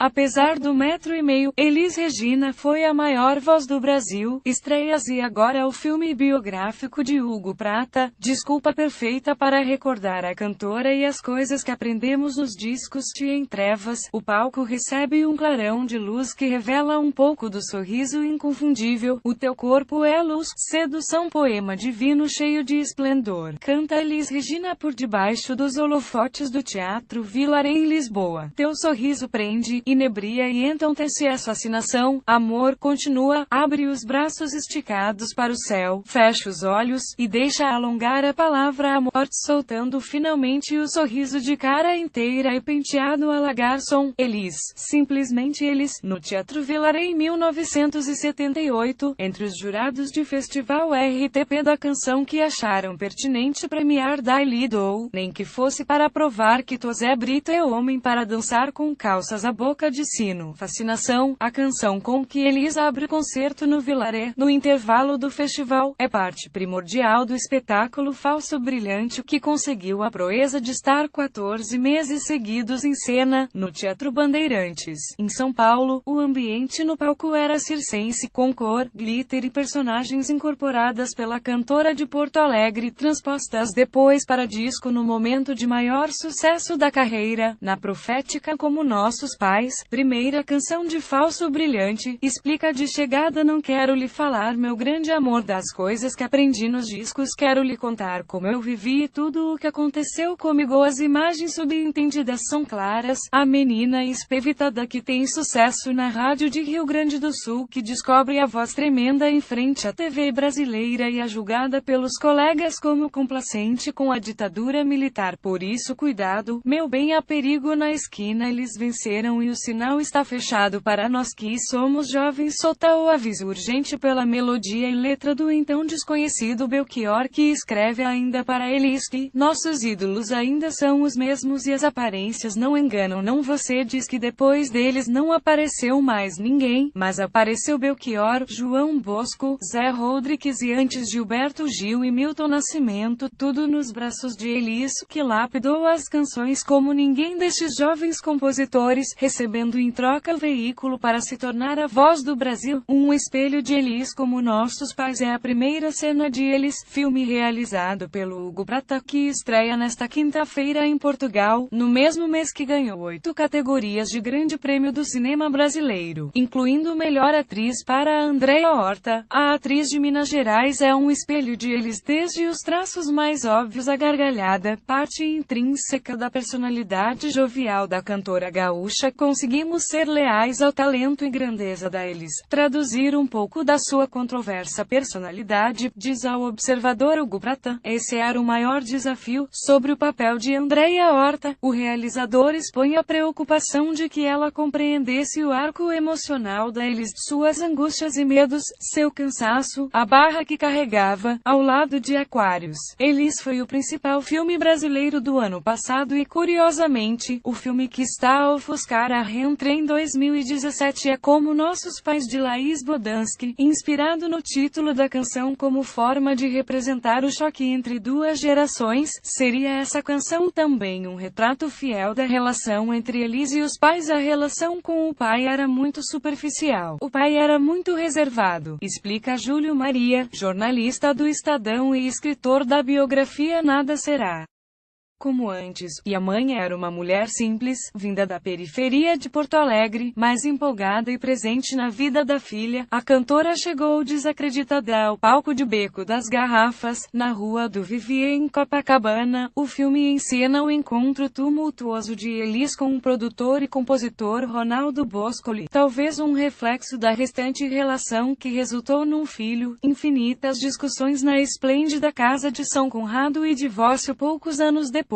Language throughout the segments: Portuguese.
Apesar do 1,5 m, Elis Regina foi a maior voz do Brasil. Estreias e agora o filme biográfico de Hugo Prata, Desculpa Perfeita para recordar a cantora e as coisas que aprendemos nos discos de Em Trevas. O palco recebe um clarão de luz que revela um pouco do sorriso inconfundível. O teu corpo é luz, sedução, poema divino cheio de esplendor. Canta Elis Regina por debaixo dos holofotes do Teatro Vilar em Lisboa. Teu sorriso prende, inebria e então tece essa fascinação. Amor continua, abre os braços esticados para o céu, fecha os olhos, e deixa alongar a palavra amor, soltando finalmente o sorriso de cara inteira e penteado a la garçom. Elis, simplesmente Elis, no Teatro Vilar em 1978, entre os jurados de festival RTP da canção que acharam pertinente premiar Daily Doe, nem que fosse para provar que Tosé Brito é homem para dançar com calças à boca de sino. Fascinação, a canção com que Elis abre o concerto no Vilaré, no intervalo do festival, é parte primordial do espetáculo Falso Brilhante, que conseguiu a proeza de estar 14 meses seguidos em cena, no Teatro Bandeirantes. Em São Paulo, o ambiente no palco era circense, com cor, glitter e personagens incorporadas pela cantora de Porto Alegre, transpostas depois para disco no momento de maior sucesso da carreira, na Profética Como Nossos Pais, primeira canção de Falso Brilhante, explica de chegada. Não quero lhe falar, meu grande amor, das coisas que aprendi nos discos, quero lhe contar como eu vivi e tudo o que aconteceu comigo. As imagens subentendidas são claras, a menina espevitada que tem sucesso na rádio de Rio Grande do Sul, que descobre a voz tremenda em frente à TV brasileira e é julgada pelos colegas como complacente com a ditadura militar. Por isso cuidado, meu bem, há perigo na esquina. Eles venceram e o sinal está fechado para nós que somos jovens. Solta o aviso urgente pela melodia e letra do então desconhecido Belchior, que escreve ainda para Elis que nossos ídolos ainda são os mesmos e as aparências não enganam. Não, você diz que depois deles não apareceu mais ninguém, mas apareceu Belchior, João Bosco, Zé Rodrigues e antes Gilberto Gil e Milton Nascimento, tudo nos braços de Elis, que lapidou as canções como ninguém destes jovens compositores, recebendo em troca o veículo para se tornar a voz do Brasil. Um espelho de Elis Como Nossos Pais é a primeira cena de Elis, filme realizado pelo Hugo Prata, que estreia nesta quinta-feira em Portugal, no mesmo mês que ganhou 8 categorias de Grande Prêmio do Cinema Brasileiro, incluindo Melhor Atriz para Andréa Horta. A atriz de Minas Gerais é um espelho de Elis, desde os traços mais óbvios à gargalhada, parte intrínseca da personalidade jovial da cantora gaúcha. Conseguimos ser leais ao talento e grandeza da Elis, traduzir um pouco da sua controversa personalidade, diz ao Observador Hugo Prata. Esse era o maior desafio. Sobre o papel de Andréa Horta, o realizador expõe a preocupação de que ela compreendesse o arco emocional da Elis, suas angústias e medos, seu cansaço, a barra que carregava, ao lado de Aquários. Elis foi o principal filme brasileiro do ano passado e, curiosamente, o filme que está a ofuscar a rentrée em 2017 é Como Nossos Pais, de Laís Bodansky, inspirado no título da canção como forma de representar o choque entre duas gerações. Seria essa canção também um retrato fiel da relação entre Elis e os pais? A relação com o pai era muito superficial. O pai era muito reservado, explica Júlio Maria, jornalista do Estadão e escritor da biografia Nada Será Como Antes, e a mãe era uma mulher simples, vinda da periferia de Porto Alegre, mais empolgada e presente na vida da filha. A cantora chegou desacreditada ao palco de Beco das Garrafas, na Rua do Vivier em Copacabana. O filme encena o encontro tumultuoso de Elis com o produtor e compositor Ronaldo Boscoli, talvez um reflexo da restante relação que resultou num filho. Infinitas discussões na esplêndida casa de São Conrado e divórcio poucos anos depois.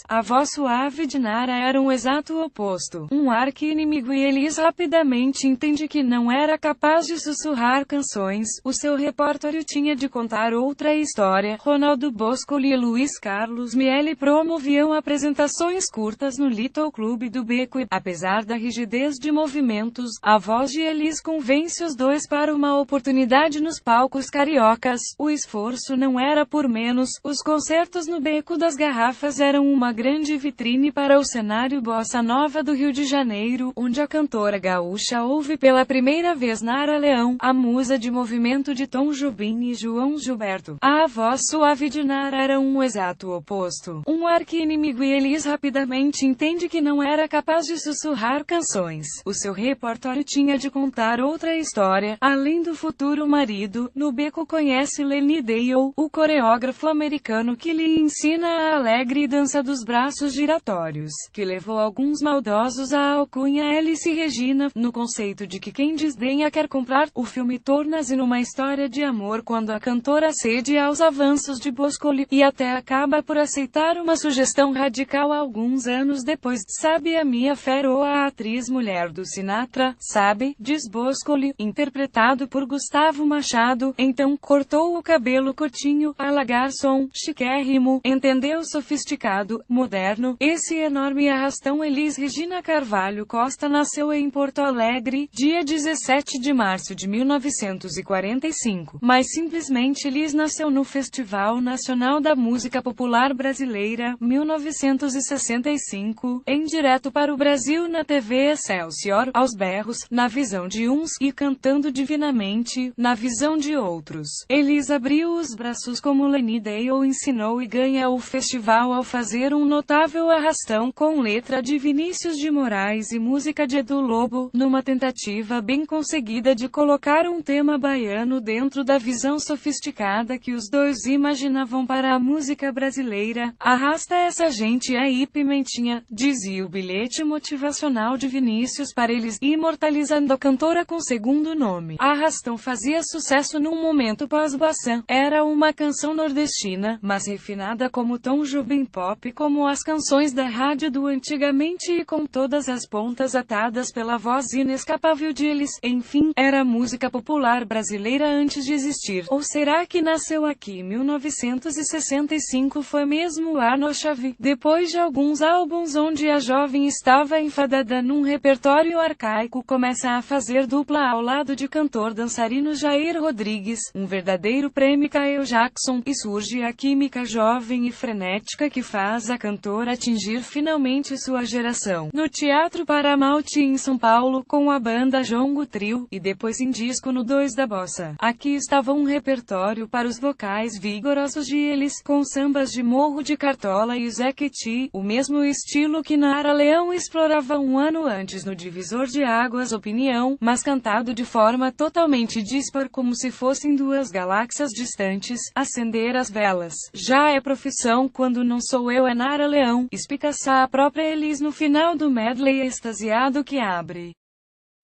A voz suave de Nara era um exato oposto, um arqui-inimigo, e Elis rapidamente entende que não era capaz de sussurrar canções. O seu repertório tinha de contar outra história. Ronaldo Boscoli e Luiz Carlos Miele promoviam apresentações curtas no Little Club do Beco e, apesar da rigidez de movimentos, a voz de Elis convence os dois para uma oportunidade nos palcos cariocas. O esforço não era por menos. Os concertos no Beco das Garrafas eram uma grande vitrine para o cenário bossa nova do Rio de Janeiro, onde a cantora gaúcha ouve pela primeira vez Nara Leão, a musa de movimento de Tom Jobim e João Gilberto. A voz suave de Nara era um exato oposto, um arqui-inimigo, e Elis rapidamente entende que não era capaz de sussurrar canções. O seu repertório tinha de contar outra história, além do futuro marido. No beco conhece Lenny Dale, o coreógrafo americano que lhe ensina a alegre dança dos braços giratórios, que levou alguns maldosos à alcunha Elis Regina, no conceito de que quem desdenha quer comprar. O filme torna-se numa história de amor quando a cantora cede aos avanços de Boscoli, e até acaba por aceitar uma sugestão radical alguns anos depois. Sabe a Mia Farrow, a atriz mulher do Sinatra, sabe, diz Boscoli, interpretado por Gustavo Machado, então cortou o cabelo curtinho, a la garçom, chiquérrimo, entendeu, sofisticado, moderno, esse enorme arrastão. Elis Regina Carvalho Costa nasceu em Porto Alegre, dia 17 de março de 1945, mas simplesmente Elis nasceu no Festival Nacional da Música Popular Brasileira, 1965, em direto para o Brasil na TV Excelsior, aos berros, na visão de uns, e cantando divinamente, na visão de outros. Elis abriu os braços como Lenny Dale ensinou e ganha o festival ao fazer um notável arrastão com letra de Vinícius de Moraes e música de Edu Lobo, numa tentativa bem conseguida de colocar um tema baiano dentro da visão sofisticada que os dois imaginavam para a música brasileira. Arrasta essa gente aí, pimentinha, dizia o bilhete motivacional de Vinícius para eles, imortalizando a cantora com segundo nome. Arrastão fazia sucesso num momento pós-bossa. Era uma canção nordestina, mas refinada como Tom Jobim pop, como as canções da rádio do antigamente, e com todas as pontas atadas pela voz inescapável de Elis. Enfim, era música popular brasileira antes de existir. Ou será que nasceu aqui? 1965 foi mesmo a chave. Depois de alguns álbuns onde a jovem estava enfadada num repertório arcaico, começa a fazer dupla ao lado de cantor dançarino Jair Rodrigues, um verdadeiro prêmio Caio Jackson, e surge a química jovem e frenética que faz a cantora atingir finalmente sua geração. No Teatro Paramount em São Paulo, com a banda Jongo Trio, e depois em disco no 2 da Bossa. Aqui estava um repertório para os vocais vigorosos de Elis, com sambas de Morro de Cartola e Zequeti, o mesmo estilo que Nara Leão explorava um ano antes no Divisor de Águas Opinião, mas cantado de forma totalmente dispar, como se fossem duas galáxias distantes. Acender as velas já é profissão quando não sou eu, é Nara Leão, espicaça a própria Elis no final do medley extasiado que abre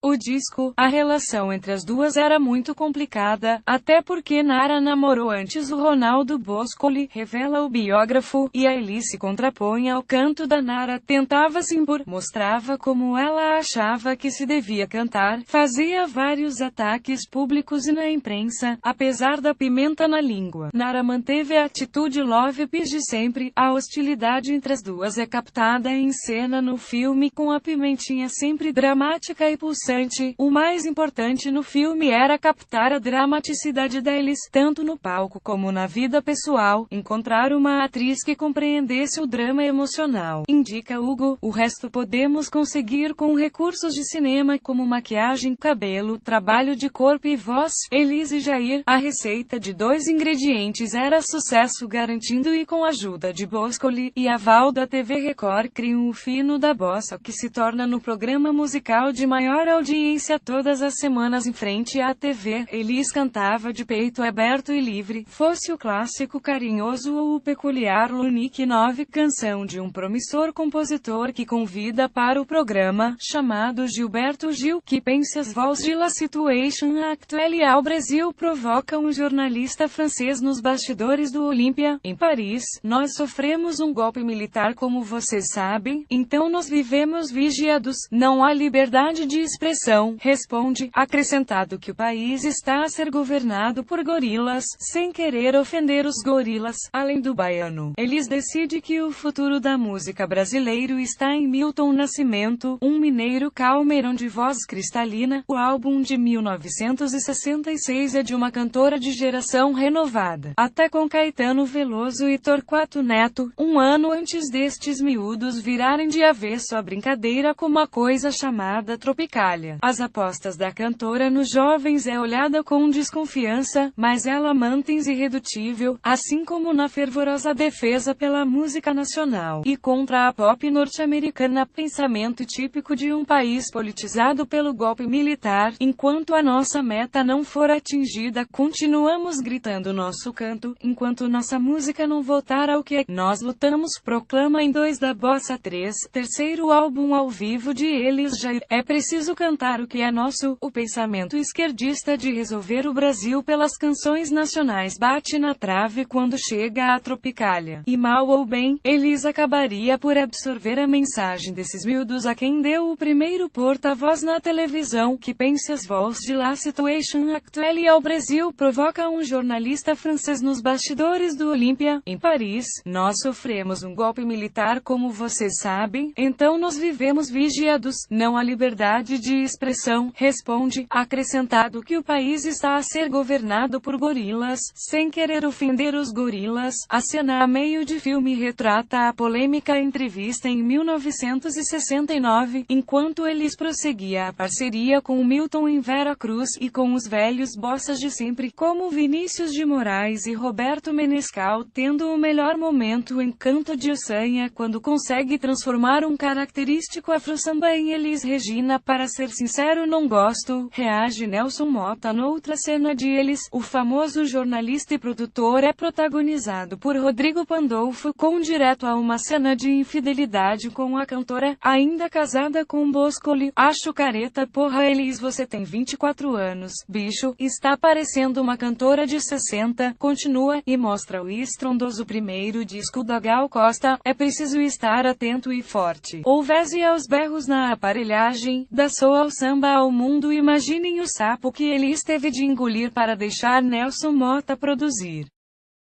o disco. A relação entre as duas era muito complicada, até porque Nara namorou antes o Ronaldo Boscoli, revela o biógrafo, e a Elis se contrapõe ao canto da Nara, tentava se impor, mostrava como ela achava que se devia cantar, fazia vários ataques públicos e na imprensa, apesar da pimenta na língua. Nara manteve a atitude love peace de sempre. A hostilidade entre as duas é captada em cena no filme, com a pimentinha sempre dramática e pulsante. O mais importante no filme era captar a dramaticidade da Elis, tanto no palco como na vida pessoal, encontrar uma atriz que compreendesse o drama emocional. Indica Hugo, o resto podemos conseguir com recursos de cinema, como maquiagem, cabelo, trabalho de corpo e voz. Elis e Jair, a receita de 2 ingredientes era sucesso garantido, e com a ajuda de Boscoli e aval da TV Record criam o Fino da Bossa, que se torna no programa musical de maior audiência todas as semanas em frente à TV. Elis cantava de peito aberto e livre, fosse o clássico carinhoso ou o peculiar Lunique 9, canção de um promissor compositor que convida para o programa, chamado Gilberto Gil, que pensa as voz de La Situation Actuelle ao Brasil, provoca um jornalista francês nos bastidores do Olímpia, em Paris. Nós sofremos um golpe militar, como vocês sabem, então nós vivemos vigiados, não há liberdade de expressão. expressão, responde, acrescentado que o país está a ser governado por gorilas, sem querer ofender os gorilas, além do baiano. Elis decide que o futuro da música brasileira está em Milton Nascimento, um mineiro calmeirão de voz cristalina. O álbum de 1966 é de uma cantora de geração renovada, até com Caetano Veloso e Torquato Neto, um ano antes destes miúdos virarem de avesso a brincadeira com uma coisa chamada Tropicália. As apostas da cantora nos jovens é olhada com desconfiança, mas ela mantém-se irredutível, assim como na fervorosa defesa pela música nacional e contra a pop norte-americana, pensamento típico de um país politizado pelo golpe militar. Enquanto a nossa meta não for atingida, continuamos gritando nosso canto, enquanto nossa música não voltar ao que é, nós lutamos, proclama em 2 da Bossa 3, terceiro álbum ao vivo de Elis Jair. É preciso cantar o que é nosso. O pensamento esquerdista de resolver o Brasil pelas canções nacionais bate na trave quando chega a Tropicália. E mal ou bem, Elis acabaria por absorver a mensagem desses miúdos a quem deu o primeiro porta-voz na televisão. Que pense as voz de la situation actuelle ao Brasil, provoca um jornalista francês nos bastidores do Olímpia, em Paris. Nós sofremos um golpe militar, como vocês sabem, então nós vivemos vigiados. Não há liberdade de expressão, responde, acrescentado que o país está a ser governado por gorilas, sem querer ofender os gorilas. A cena a meio de filme retrata a polêmica entrevista em 1969, enquanto Elis prosseguia a parceria com o Milton em Vera Cruz e com os velhos bossas de sempre, como Vinícius de Moraes e Roberto Menescal, tendo o melhor momento em Canto de Ossanha, quando consegue transformar um característico afro-samba em Elis Regina. Para ser sincero, não gosto, reage Nelson Motta. Noutra cena de Elis, o famoso jornalista e produtor é protagonizado por Rodrigo Pandolfo, com direto a uma cena de infidelidade com a cantora, ainda casada com Boscoli. Acho careta, porra Elis, você tem 24 anos, bicho, está parecendo uma cantora de 60, continua, e mostra o estrondoso primeiro disco da Gal Costa. É preciso estar atento e forte. Houvesse aos berros na aparelhagem, da soul ao samba ao mundo. Imaginem o sapo que Elis teve de engolir para deixar Nelson Motta produzir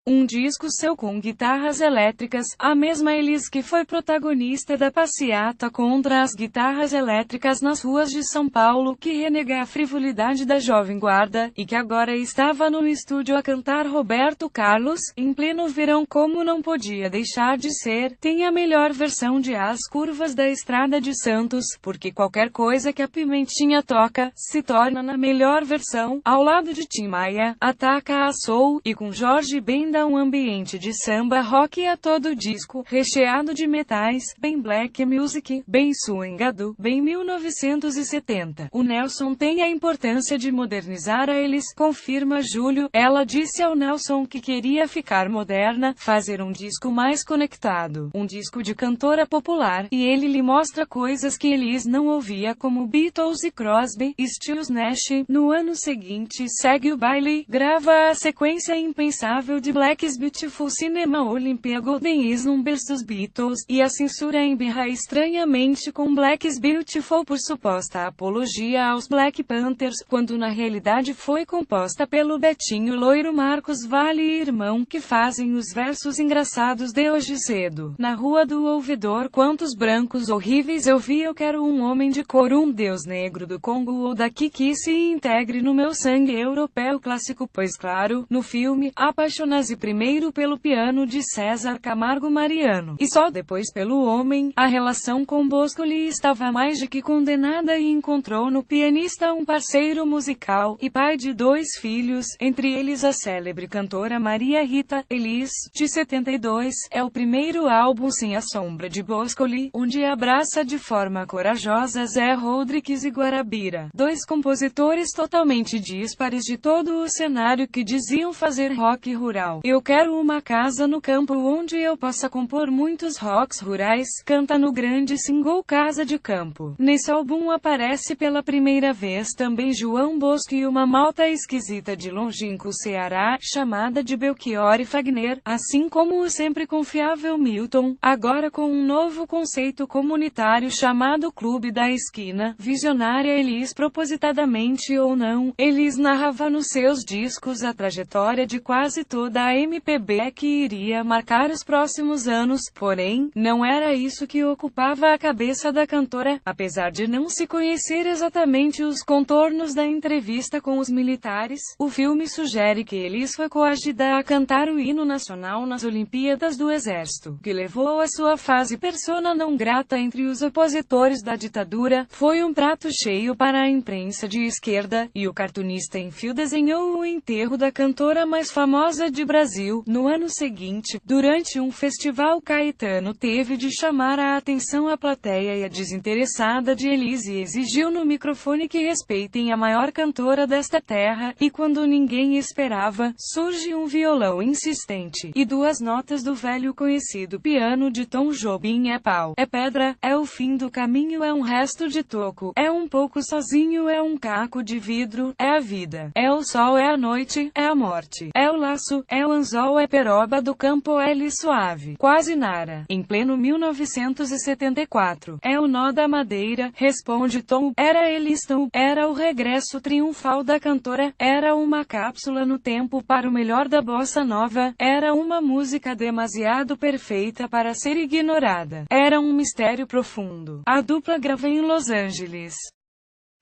um disco seu com guitarras elétricas, a mesma Elis que foi protagonista da passeata contra as guitarras elétricas nas ruas de São Paulo, que renega a frivolidade da jovem guarda, e que agora estava no estúdio a cantar Roberto Carlos, em pleno verão, como não podia deixar de ser. Tem a melhor versão de As Curvas da Estrada de Santos, porque qualquer coisa que a Pimentinha toca, se torna na melhor versão, ao lado de Tim Maia, ataca a soul, e com Jorge Ben dá um ambiente de samba rock a todo disco, recheado de metais, bem black music, bem swingado, bem 1970. O Nelson tem a importância de modernizar a Elis, confirma Júlio. Ela disse ao Nelson que queria ficar moderna, fazer um disco mais conectado, um disco de cantora popular, e ele lhe mostra coisas que Elis não ouvia, como Beatles e Crosby, Stills Nash. No ano seguinte, segue o baile, grava a sequência impensável de Black's Beautiful Cinema Olympia Golden Numbers dos Beatles, e a censura embirra estranhamente com Black's Beautiful por suposta apologia aos Black Panthers, quando na realidade foi composta pelo Betinho Loiro, Marcos Valle e irmão, que fazem os versos engraçados de Hoje Cedo. Na Rua do Ouvidor, quantos brancos horríveis eu vi, eu quero um homem de cor, um deus negro do Congo ou daqui que se integre no meu sangue europeu clássico, pois claro, no filme, apaixona-se primeiro pelo piano de César Camargo Mariano, e só depois pelo homem. A relação com Boscoli estava mais de que condenada e encontrou no pianista um parceiro musical, e pai de 2 filhos, entre eles a célebre cantora Maria Rita. Elis, de 72, é o primeiro álbum sem a sombra de Boscoli, onde abraça de forma corajosa Zé Rodrigues e Guarabira, 2 compositores totalmente díspares de todo o cenário que diziam fazer rock rural. Eu quero uma casa no campo onde eu possa compor muitos rocks rurais, canta no grande single Casa de Campo. Nesse álbum aparece pela primeira vez também João Bosco e uma malta esquisita de longínquo Ceará, chamada de Belchior e Fagner, assim como o sempre confiável Milton, agora com um novo conceito comunitário chamado Clube da Esquina. Visionária Elis, propositadamente ou não, Elis narrava nos seus discos a trajetória de quase toda a MPB que iria marcar os próximos anos, porém, não era isso que ocupava a cabeça da cantora, apesar de não se conhecer exatamente os contornos da entrevista com os militares. O filme sugere que Elis foi coagida a cantar o hino nacional nas Olimpíadas do Exército, que levou a sua fase persona não grata entre os opositores da ditadura. Foi um prato cheio para a imprensa de esquerda, e o cartunista em fio desenhou o enterro da cantora mais famosa de Brasil. No ano seguinte, durante um festival, Caetano teve de chamar a atenção à plateia e a desinteressada de Elis e exigiu no microfone que respeitem a maior cantora desta terra, e quando ninguém esperava, surge um violão insistente, e duas notas do velho conhecido piano de Tom Jobim: é pau, é pedra, é o fim do caminho, é um resto de toco, é um pouco sozinho, é um caco de vidro, é a vida, é o sol, é a noite, é a morte, é o laço, é o anzol, é peroba do campo, é li suave, quase nara, em pleno 1974, é o nó da madeira, responde Tom. Era Eliston, era o regresso triunfal da cantora, era uma cápsula no tempo para o melhor da bossa nova, era uma música demasiado perfeita para ser ignorada, era um mistério profundo. A dupla grava em Los Angeles,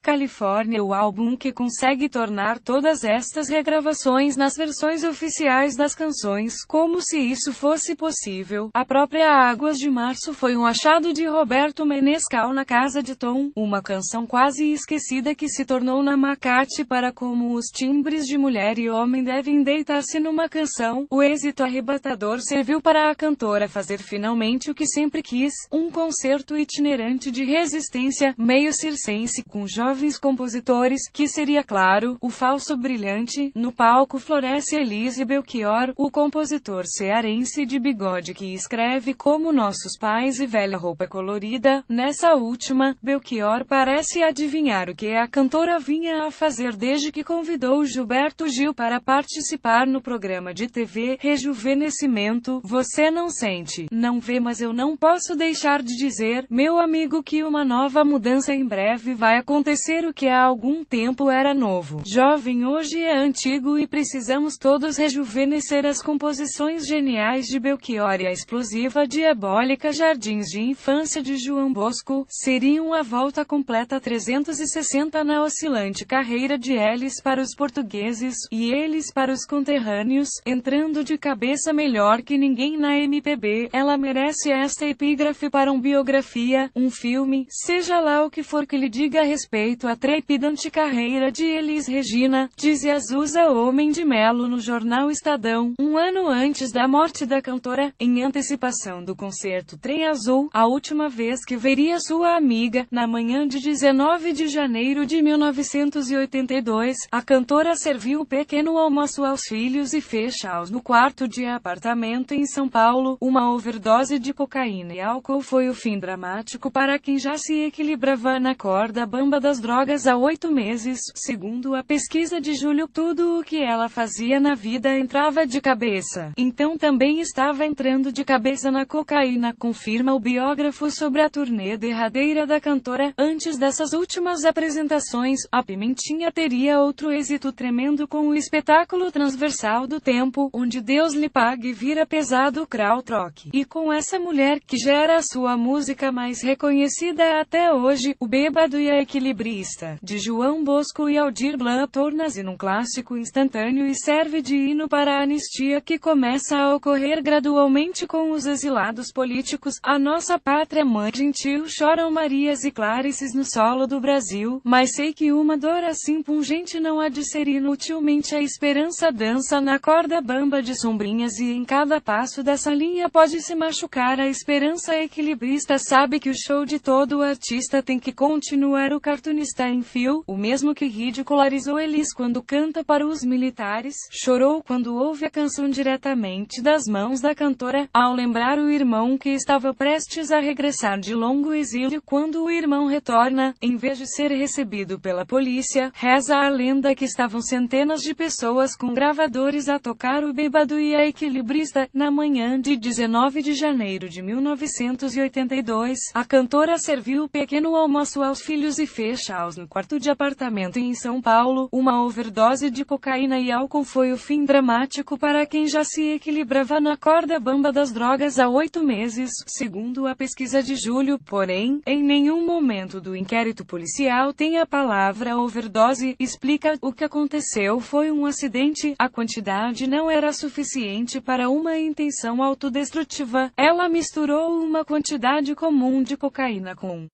Califórnia, o álbum que consegue tornar todas estas regravações nas versões oficiais das canções, como se isso fosse possível. A própria Águas de Março foi um achado de Roberto Menescal na casa de Tom, uma canção quase esquecida que se tornou na macate para como os timbres de mulher e homem devem deitar-se numa canção. O êxito arrebatador serviu para a cantora fazer finalmente o que sempre quis, um concerto itinerante de resistência, meio circense, com jovens compositores, que seria, claro, o falso brilhante. No palco floresce Elis e Belchior, o compositor cearense de bigode que escreve como nossos pais e velha roupa colorida. Nessa última, Belchior parece adivinhar o que a cantora vinha a fazer desde que convidou Gilberto Gil para participar no programa de TV Rejuvenescimento. Você não sente, não vê, mas eu não posso deixar de dizer, meu amigo, que uma nova mudança em breve vai acontecer. O que há algum tempo era novo, jovem, hoje é antigo, e precisamos todos rejuvenescer. As composições geniais de Belchior e a explosiva, diabólica Jardins de Infância de João Bosco seriam a volta completa 360 na oscilante carreira de Elis para os portugueses, e eles para os conterrâneos, entrando de cabeça melhor que ninguém na MPB. Ela merece esta epígrafe para um biografia, um filme, seja lá o que for que lhe diga a respeito a trepidante carreira de Elis Regina, dizia Azusa Homem de Melo no jornal Estadão, um ano antes da morte da cantora, em antecipação do concerto Trem Azul, a última vez que veria sua amiga. Na manhã de 19 de janeiro de 1982, a cantora serviu um pequeno almoço aos filhos e fecha-os no quarto de apartamento em São Paulo. Uma overdose de cocaína e álcool foi o fim dramático para quem já se equilibrava na corda bamba das drogas há 8 meses. Segundo a pesquisa de julho, tudo o que ela fazia na vida entrava de cabeça. Então também estava entrando de cabeça na cocaína, confirma o biógrafo sobre a turnê derradeira da cantora. Antes dessas últimas apresentações, a Pimentinha teria outro êxito tremendo com o espetáculo transversal do tempo, onde Deus lhe pague vira pesado krautrock. E com essa mulher, que já era a sua música mais reconhecida até hoje, O Bêbado e a Equilibrista, de João Bosco e Aldir Blanc, torna-se num clássico instantâneo e serve de hino para a anistia que começa a ocorrer gradualmente com os exilados políticos. A nossa pátria mãe gentil, choram Marias e Clarices no solo do Brasil, mas sei que uma dor assim pungente não há de ser inutilmente. A esperança dança na corda bamba de sombrinhas e em cada passo dessa linha pode se machucar. A esperança equilibrista sabe que o show de todo artista tem que continuar. O cartunista Steinfeld, o mesmo que ridicularizou Elis quando canta para os militares, chorou quando ouve a canção diretamente das mãos da cantora, ao lembrar o irmão que estava prestes a regressar de longo exílio. Quando o irmão retorna, em vez de ser recebido pela polícia, reza a lenda que estavam centenas de pessoas com gravadores a tocar o Bêbado e a Equilibrista. Na manhã de 19 de janeiro de 1982, a cantora serviu o pequeno almoço aos filhos e fecha-os no quarto de apartamento em São Paulo. Uma overdose de cocaína e álcool foi o fim dramático para quem já se equilibrava na corda bamba das drogas há 8 meses, segundo a pesquisa de julho. Porém, em nenhum momento do inquérito policial tem a palavra overdose. Explica: o que aconteceu foi um acidente, a quantidade não era suficiente para uma intenção autodestrutiva. Ela misturou uma quantidade comum de cocaína com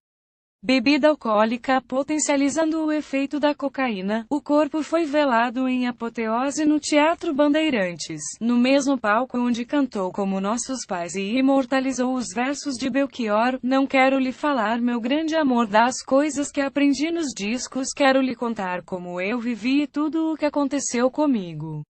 bebida alcoólica, potencializando o efeito da cocaína. O corpo foi velado em apoteose no Teatro Bandeirantes, no mesmo palco onde cantou Como Nossos Pais e imortalizou os versos de Belchior. Não quero lhe falar, meu grande amor, das coisas que aprendi nos discos, quero lhe contar como eu vivi e tudo o que aconteceu comigo.